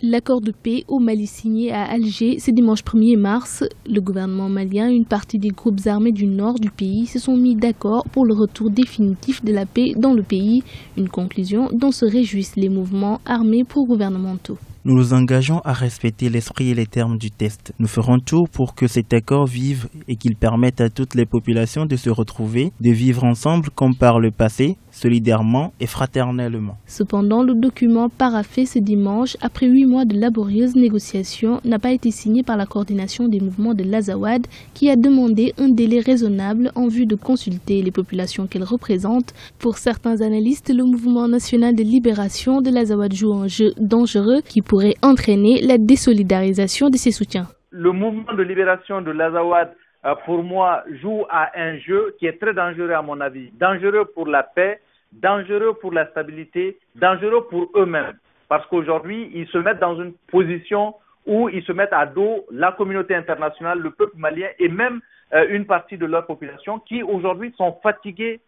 L'accord de paix au Mali signé à Alger ce dimanche 1er mars, le gouvernement malien et une partie des groupes armés du nord du pays se sont mis d'accord pour le retour définitif de la paix dans le pays, une conclusion dont se réjouissent les mouvements armés pro-gouvernementaux. Nous nous engageons à respecter l'esprit et les termes du test. Nous ferons tout pour que cet accord vive et qu'il permette à toutes les populations de se retrouver, de vivre ensemble comme par le passé, solidairement et fraternellement. Cependant, le document paraphé ce dimanche, après 8 mois de laborieuses négociations, n'a pas été signé par la coordination des mouvements de l'Azawad qui a demandé un délai raisonnable en vue de consulter les populations qu'elle représente. Pour certains analystes, le mouvement national de libération de l'Azawad joue un jeu dangereux qui pourrait entraîner la désolidarisation de ses soutiens. Le mouvement de libération de l'Azawad, pour moi, joue à un jeu qui est très dangereux à mon avis. Dangereux pour la paix, dangereux pour la stabilité, dangereux pour eux-mêmes. Parce qu'aujourd'hui, ils se mettent dans une position où ils se mettent à dos la communauté internationale, le peuple malien et même une partie de leur population qui aujourd'hui sont fatigués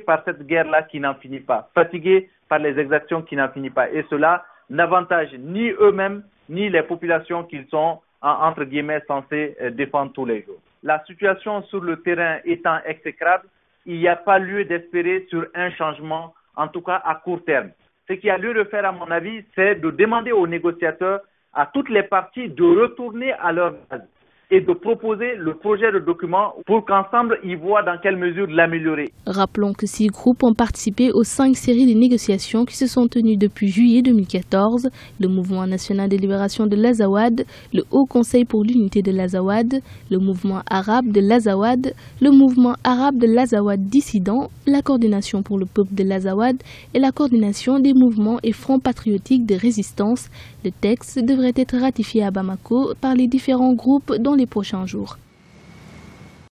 par cette guerre-là qui n'en finit pas, fatigués par les exactions qui n'en finissent pas. Et cela n'avantage ni eux-mêmes, ni les populations qu'ils sont, entre guillemets, censés défendre tous les jours. La situation sur le terrain étant exécrable, il n'y a pas lieu d'espérer sur un changement, en tout cas à court terme. Ce qu'il y a lieu de faire, à mon avis, c'est de demander aux négociateurs, à toutes les parties, de retourner à leur base et de proposer le projet de document pour qu'ensemble, ils voient dans quelle mesure l'améliorer. Rappelons que 6 groupes ont participé aux 5 séries de négociations qui se sont tenues depuis juillet 2014. Le Mouvement national de libération de l'Azawad, le Haut Conseil pour l'unité de l'Azawad, le Mouvement arabe de l'Azawad, le Mouvement arabe de l'Azawad dissident, la Coordination pour le peuple de l'Azawad et la Coordination des mouvements et fronts patriotiques de résistance. Le texte devrait être ratifié à Bamako par les différents groupes dans les prochains jours.